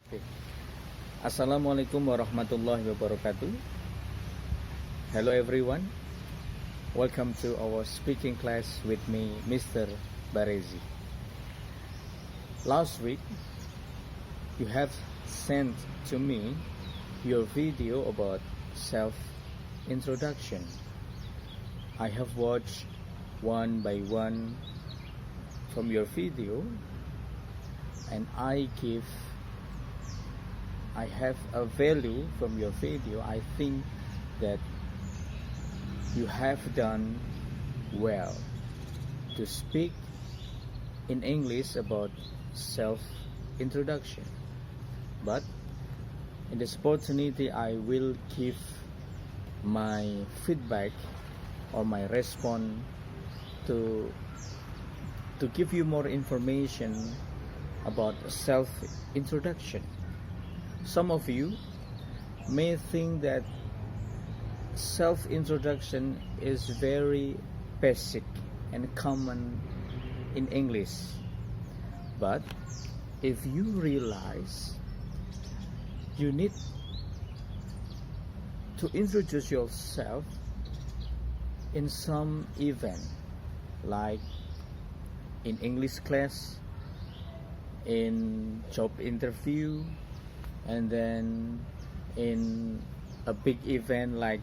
Oke. Assalamualaikum warahmatullahi wabarakatuh. Hello everyone. Welcome to our speaking class with me, Mr. Barezzi. Last week, you have sent to me your video about self-introduction. I have watched one by one from your video, and I have a value from your video. I think that you have done well to speak in English about self-introduction. But in this opportunity, I will give my feedback or my response to give you more information about self-introduction. Some of you may think that self-introduction is very basic and common in English. But if you realize you need to introduce yourself in some event, like in English class, in job interview, and then in a big event like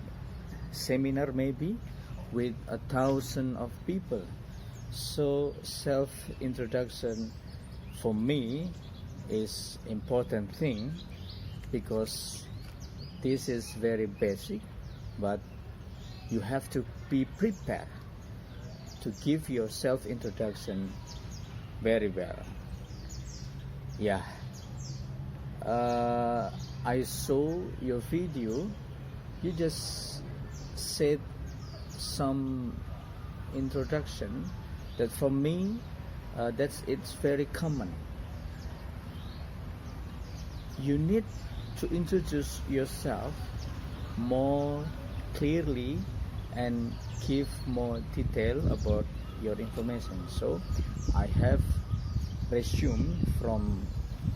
seminar, maybe with 1,000 of people. So self-introduction for me is important thing, because this is very basic, but you have to be prepared to give your self-introduction very well. Yeah. I saw your video. You just said some introduction that for me, it's very common. You need to introduce yourself more clearly and give more detail about your information. So I have resumed from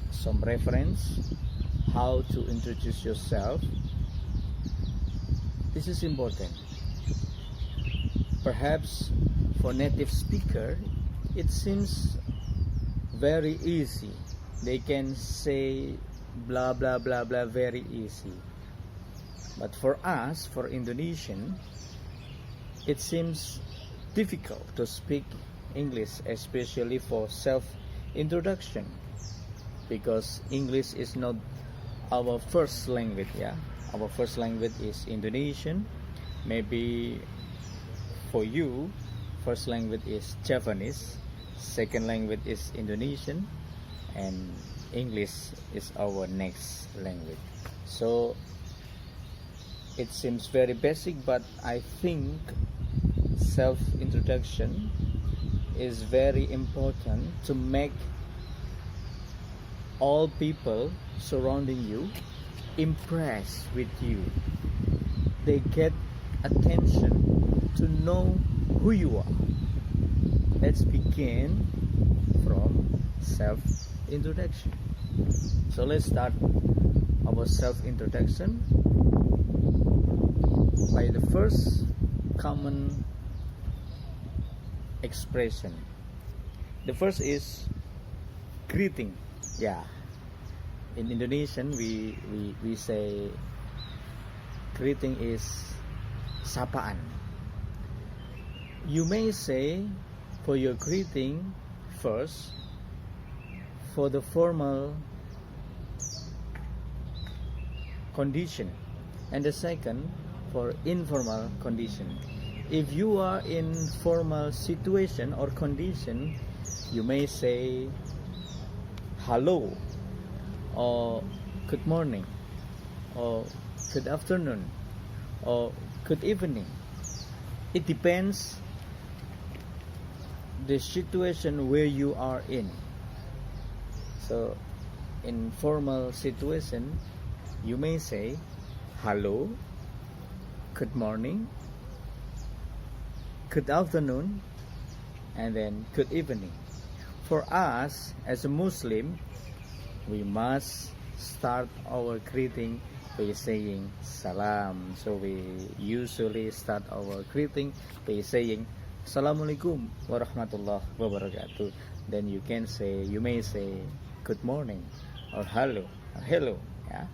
some reference how to introduce yourself. This is important. Perhaps for native speaker it seems very easy. They can say blah blah blah blah very easy. But for us, for Indonesian, it seems difficult to speak English, especially for self-introduction, because English is not our first language. Our first language is Indonesian. Maybe for you, first language is Japanese, second language is Indonesian, and English is our next language. So it seems very basic, but I think self-introduction is very important to make all people surrounding you impressed with you. They get attention to know who you are. Let's begin from self-introduction. So let's start our self-introduction by the first common expression. The first is greeting. In Indonesian we say greeting is sapaan. You may say for your greeting first for the formal condition, and the second for informal condition. If you are in formal situation or condition, you may say hello, or good morning, or good afternoon, or good evening. It depends the situation where you are in. So in formal situation, you may say hello, good morning, good afternoon, and then good evening. For us as a Muslim, we must start our greeting by saying salam. So we usually start our greeting by saying Assalamualaikum warahmatullahi wabarakatuh. Then you may say good morning or hello. Yeah.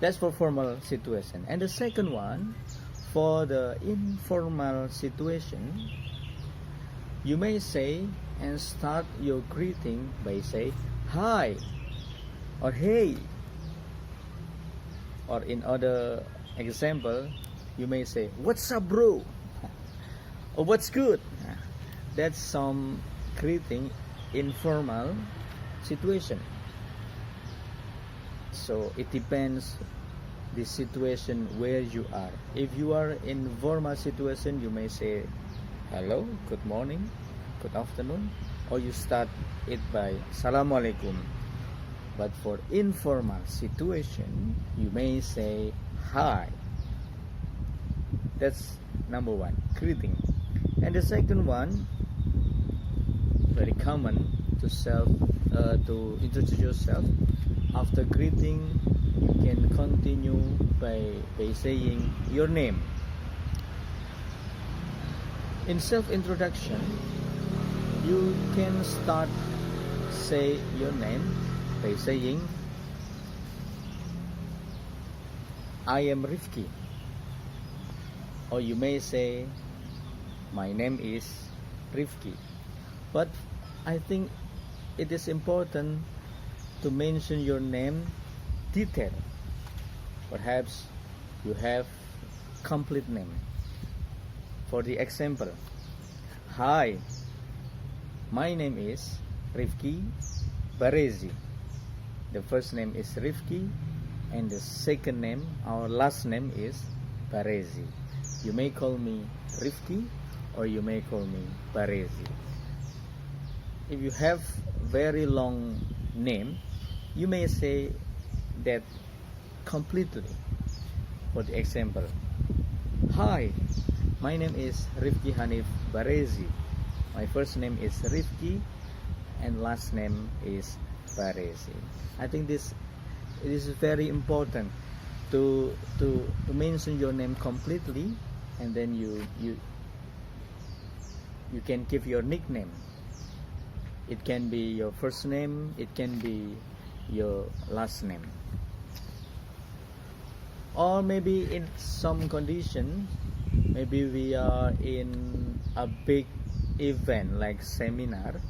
That's for formal situation. And the second one, for the informal situation, you may say and start your greeting by say hi or hey. Or in other example, you may say what's up bro or what's good. That's some greeting informal situation. So it depends the situation where you are. If you are in formal situation, you may say hello, good morning, good afternoon, or you start it by Assalamualaikum. But for informal situation, you may say hi. That's number one, greeting. And the second one, very common to introduce yourself. After greeting, you can continue by saying your name. In self-introduction, you can say your name by saying I am Rifqi, or you may say my name is Rifqi. But I think it is important to mention your name detail. Perhaps you have complete name. For the example, hi, my name is Rifqi Barezzi. The first name is Rifqi and the second name, our last name is Barezzi. You may call me Rifqi or you may call me Barezzi. If you have very long name, you may say that completely. For the example, hi, my name is Rifqi Hanif Barezzi. My first name is Rifqi and last name is Barezzi. I think it is very important to mention your name completely, and then you can give your nickname. It can be your first name, it can be your last name. Or maybe in some condition, maybe we are in a big event like seminar.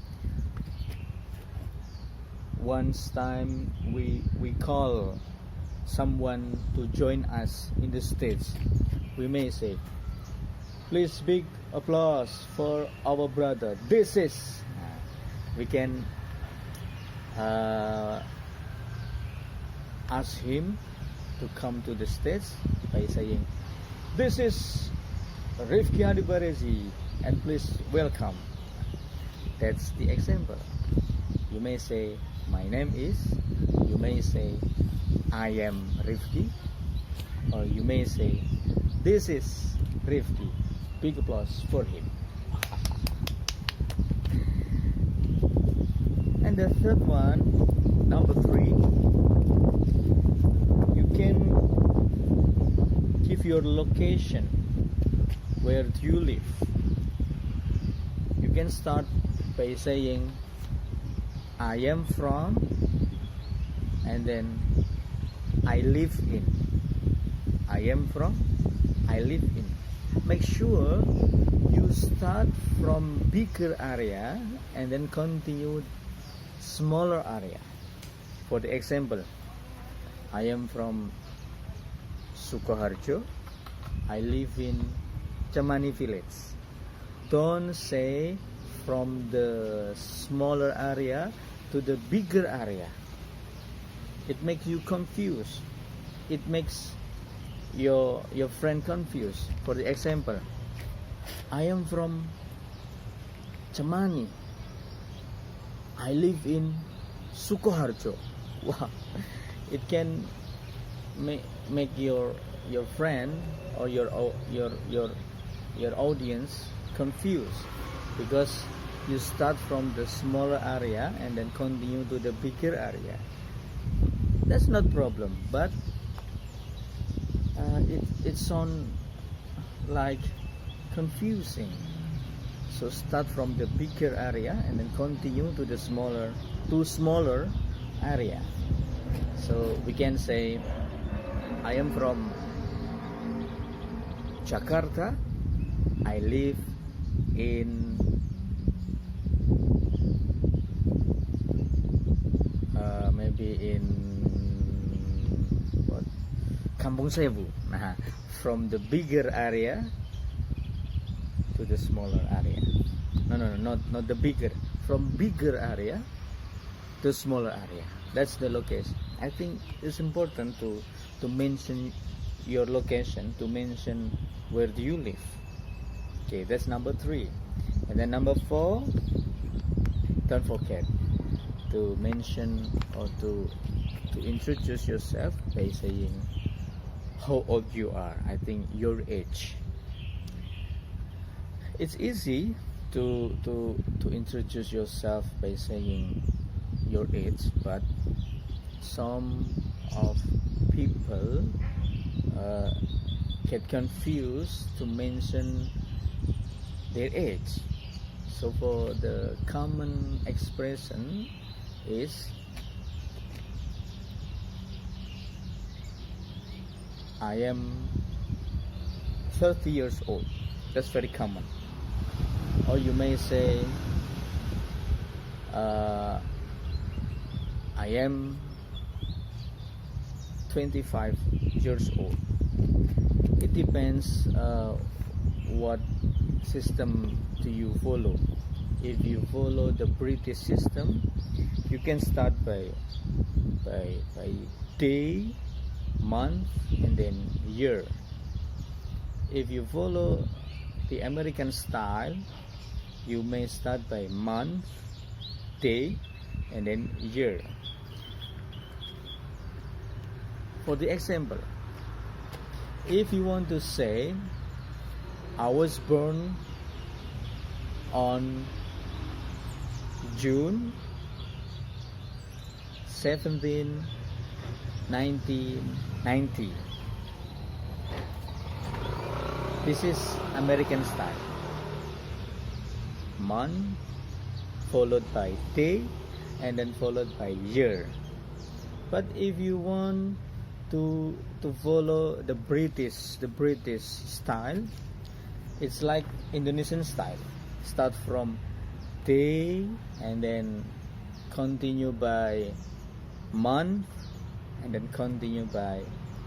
Once time we call someone to join us in the stage, we may say, please big applause for our brother. This is, we can ask him to come to the stage by saying, this is Rifqi Hanif Barezzi and please welcome. That's the example. You may say my name is, you may say I am Rifqi, or you may say this is Rifqi. Big applause for him. And the third one, number 3, you can give your location. Where do you live? You can start by saying I am from, and then I live in. I am from, I live in. Make sure you start from bigger area and then continue smaller area. For the example, I am from Sukoharjo. I live in Chamani village. Don't say from the smaller area to the bigger area. It makes you confused. It makes your friend confused. For the example, I am from Chamani. I live in Sukoharjo. Wow, it can make your friend or your audience confused, because you start from the smaller area and then continue to the bigger area. That's not problem, but it sound like confusing. So start from the bigger area and then continue to the smaller area. So we can say, I am from Jakarta. I live in maybe in what, Kampung Sebu. From the bigger area to the smaller area. No, not the bigger. From bigger area to smaller area. That's the location. I think it's important to mention your location, to mention where do you live. Okay, that's number 3. And then number 4, don't forget to mention or to introduce yourself by saying how old you are. I think your age. It's easy to introduce yourself by saying your age, but some of people get confused to mention their age. So for the common expression is I am 30 years old. That's very common. Or you may say I am 25 years old. It depends what system do you follow. If you follow the British system, you can start by day, month, and then year. If you follow the American style, you may start by month, day, and then year. For the example, if you want to say I was born on June 17, 1990. This is American style. Month followed by day and then followed by year. But if you want to follow the British style, it's like Indonesian style. Start from day and then continue by month and then continue by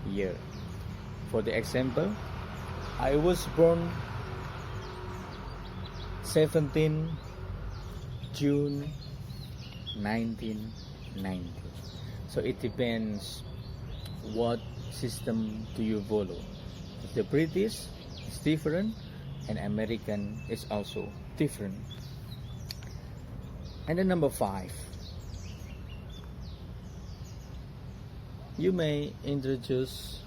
year. For the example, I was born 17 June 1990. So it depends what system do you follow. The British is different and American is also different. And then number 5, you may introduce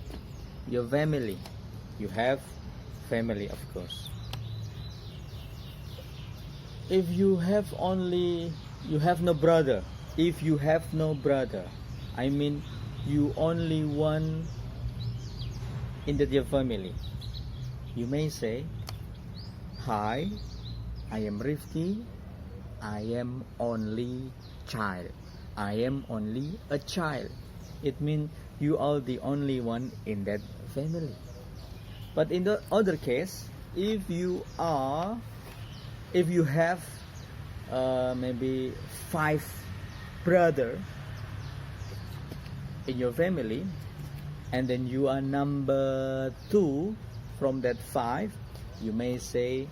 your family. You have family, of course. If you have no brother, I mean you only one in your family, you may say, hi, I am Rifqi, I am only a child. It means you are the only one in that family. But in the other case, if you have maybe 5 brothers in your family, and then you are number 2 from that 5, you may say,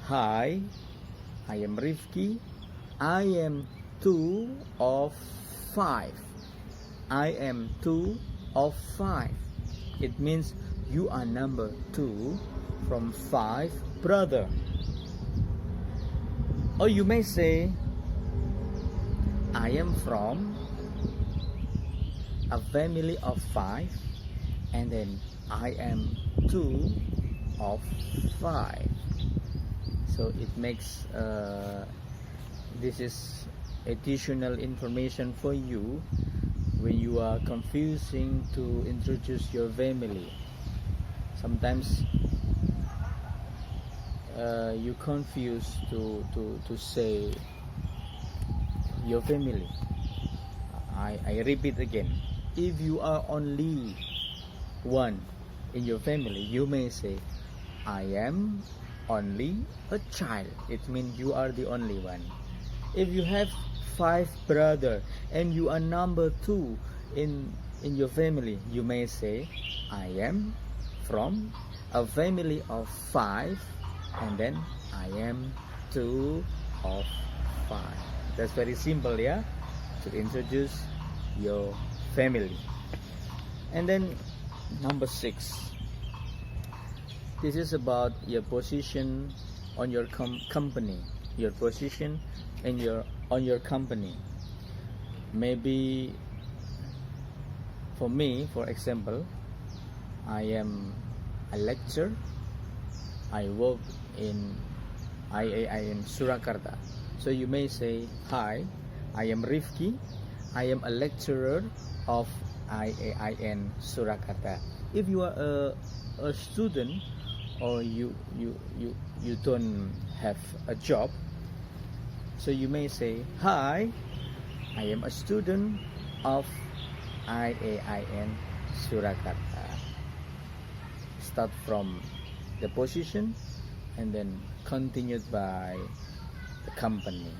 hi, I am Rifqi, I am 2 of 5. I am 2 of 5. It means you are number 2 from 5 brothers. Or you may say, I am from a family of 5 and then I am 2 of 5. So it makes this is additional information for you when you are confusing to introduce your family. Sometimes you confuse to say your family. I repeat again. If you are only one in your family, you may say, I am only a child. It means you are the only one. If you have 5 brothers and you are number 2 in your family, you may say, I am from a family of 5, and then I am 2 of 5. That's very simple, yeah, to introduce your family. And then number 6, this is about your position on your company, your position in on your company. Maybe for me, for example, I am a lecturer. I work in IAIN Surakarta. So you may say, hi, I am Rifqi. I am a lecturer of IAIN Surakarta. If you are a student, or you don't have a job, so you may say, hi, I am a student of IAIN Surakarta. Start from the position and then continued by the company.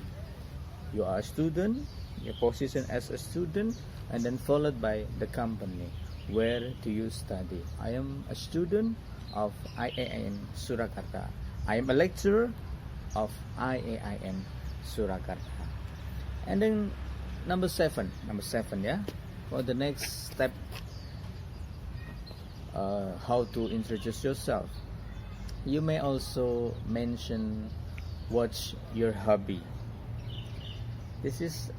You are a student, your position as a student, and then followed by the company. Where do you study? I am a student of IAIN Surakarta. I am a lecturer of IAIN Surakarta. And then number 7, yeah, for the next step, how to introduce yourself. You may also mention what's your hobby. This is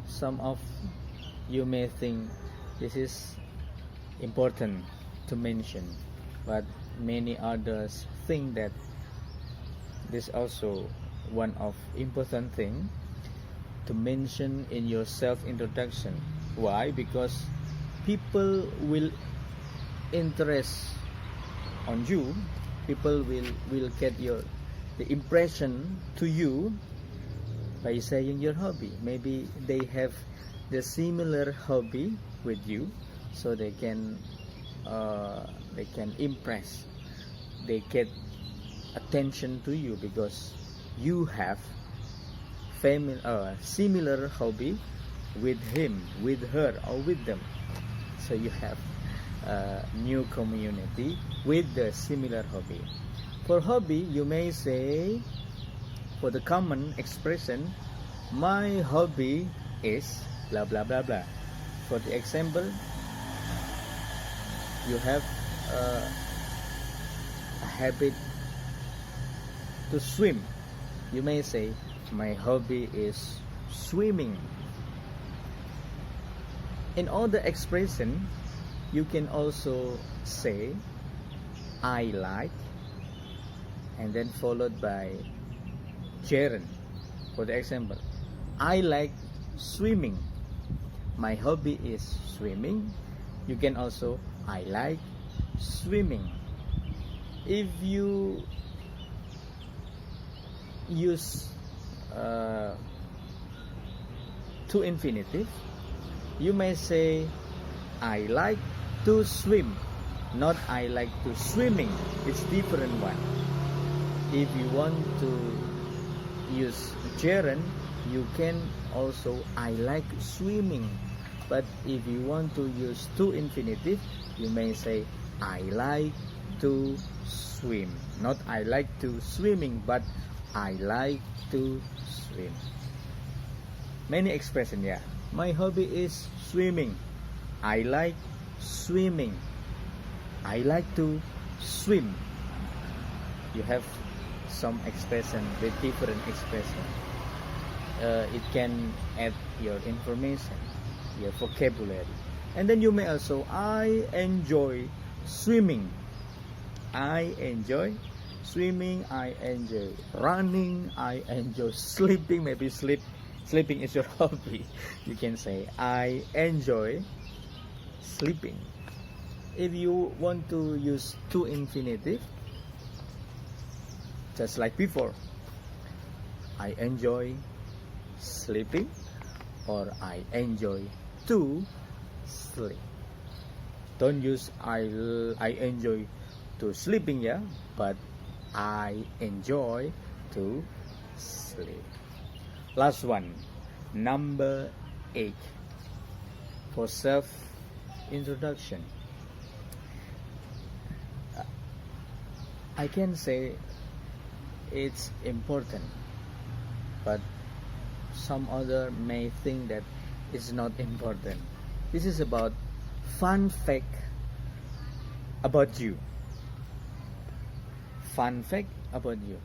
some of you may think this is important to mention, but many others think that this is also one of important thing to mention in your self-introduction. Why? Because people will interest on you. People will get the impression to you by saying your hobby. Maybe they have the similar hobby with you, so they can impress, they get attention to you because you have similar hobby with him, with her, or with them. So you have a new community with the similar hobby. For hobby, you may say, for the common expression, my hobby is blah blah blah blah. For the example, you have a habit to swim. You may say, my hobby is swimming. In all the expression, you can also say, I like, and then followed by gerund. For the example, I like swimming. My hobby is swimming. You can also, I like swimming. If you use to infinitive, you may say, I like to swim, not I like to swimming. It's different one. If you want to use gerund, you can also, I like swimming. But if you want to use to infinitive, you may say, I like to swim, not I like to swimming, but I like to swim. Many expression, yeah. My hobby is swimming. I like swimming. I like to swim. You have some expression with different expression. It can add your information, your vocabulary. And then you may also, I enjoy swimming. I enjoy swimming. I enjoy running. I enjoy sleeping. Maybe sleep sleeping is your hobby, you can say I enjoy sleeping. If you want to use to infinitive, just like before, I enjoy sleeping, or I enjoy to sleep. Don't use I enjoy to sleeping, yeah, but I enjoy to sleep. Last one, number 8, for self introduction. I can say it's important, but some other may think that it's not important. This is about fun fact about you. Fun fact about you.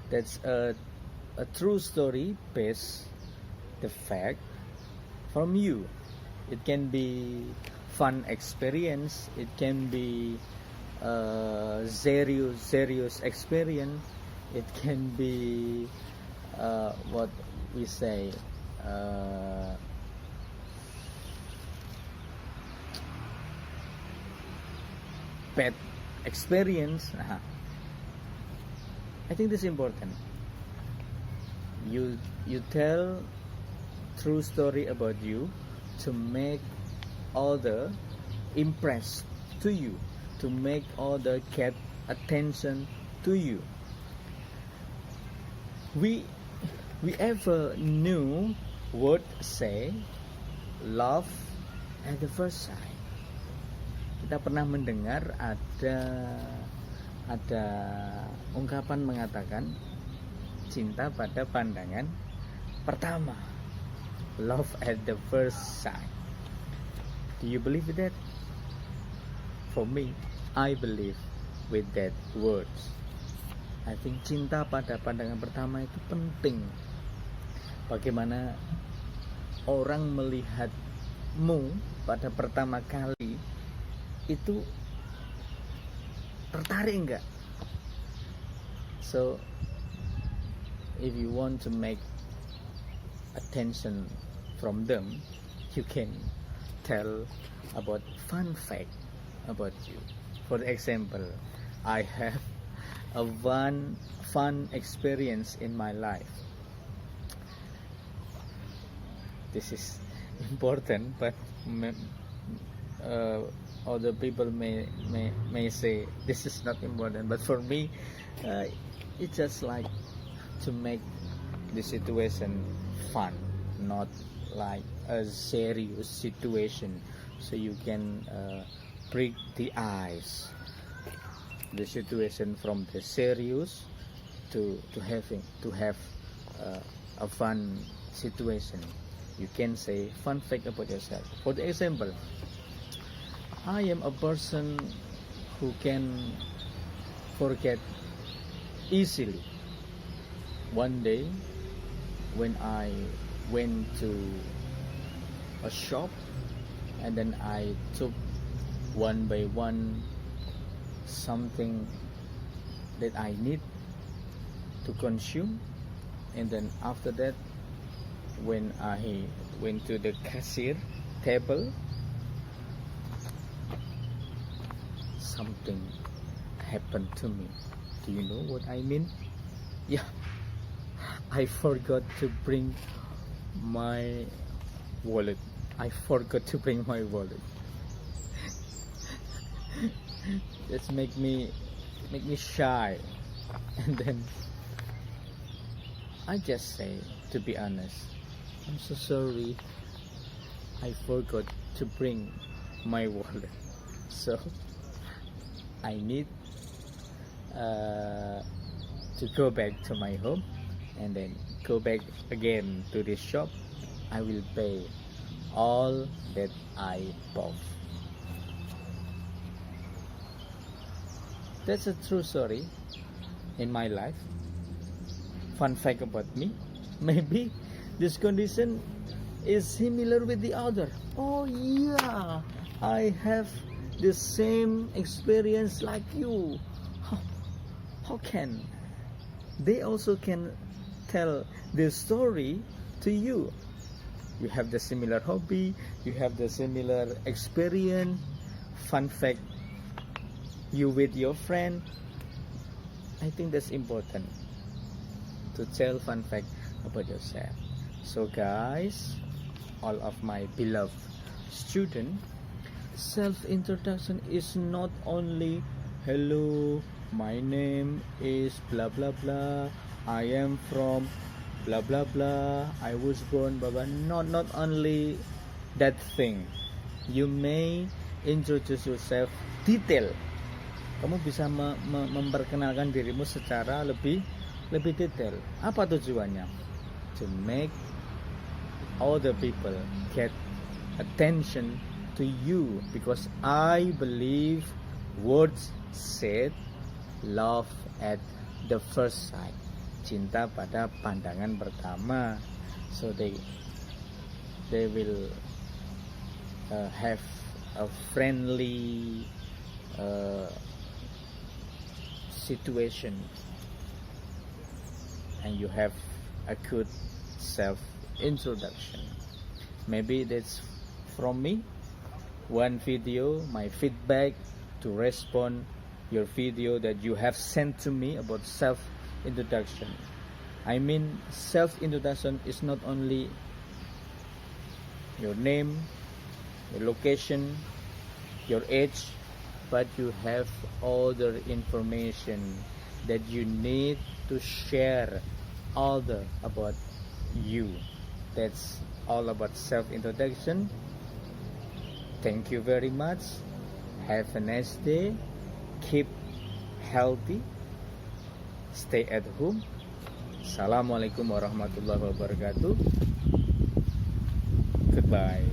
That's a true story based the fact from you. It can be fun experience. It can be serious experience. It can be what we say bad experience. I think this is important. You tell true story about you to make other impressed to you, to make other get attention to you. We ever knew word say love at the first sight. Kita pernah mendengar ada ungkapan mengatakan cinta pada pandangan pertama, love at the first sight. Do you believe in that? For me, I believe with that words. I think cinta pada pandangan pertama itu penting. Bagaimana orang melihatmu pada pertama kali itu tertarik enggak? So if you want to make attention from them, you can tell about fun fact about you. For example, I have a fun experience in my life. This is important, but other people may say this is not important. But for me, it's just like to make the situation fun, not like a serious situation, so you can break the ice, the situation from the serious to have a fun situation. You can say fun fact about yourself. For the example, I am a person who can forget easily. One day when I went to a shop, and then I took one by one something that I need to consume, and then after that, when I went to the cashier table, something happened to me. Do you know what I mean? Yeah, I forgot to bring my wallet. I forgot to bring my wallet. That's make me shy. And then I just say, to be honest, I'm so sorry, I forgot to bring my wallet. So I need to go back to my home, and then go back again to this shop. I will pay all that I bought. That's a true story in my life. Fun fact about me, maybe this condition is similar with the other. Oh yeah, I have the same experience like you. How can they also can tell the story to you. You have the similar hobby, you have the similar experience, fun fact, you with your friend. I think that's important to tell fun fact about yourself. So guys, all of my beloved student, self-introduction is not only hello, my name is blah blah blah, I am from blah blah blah, I was born blah blah. Not only that thing. You may introduce yourself detail. Kamu bisa memperkenalkan dirimu secara lebih detail. Apa tujuannya? To make other people get attention to you, because I believe words said, love at the first sight, cinta pada pandangan pertama. So they will have a friendly situation, and you have a good self-introduction. Maybe that's from me, one video, my feedback to respond your video that you have sent to me about self-introduction. I mean, self-introduction is not only your name, your location, your age, but you have other information that you need to share other about you. That's all about self-introduction. Thank you very much. Have a nice day. Keep healthy. Stay at home. Assalamualaikum warahmatullahi wabarakatuh. Goodbye.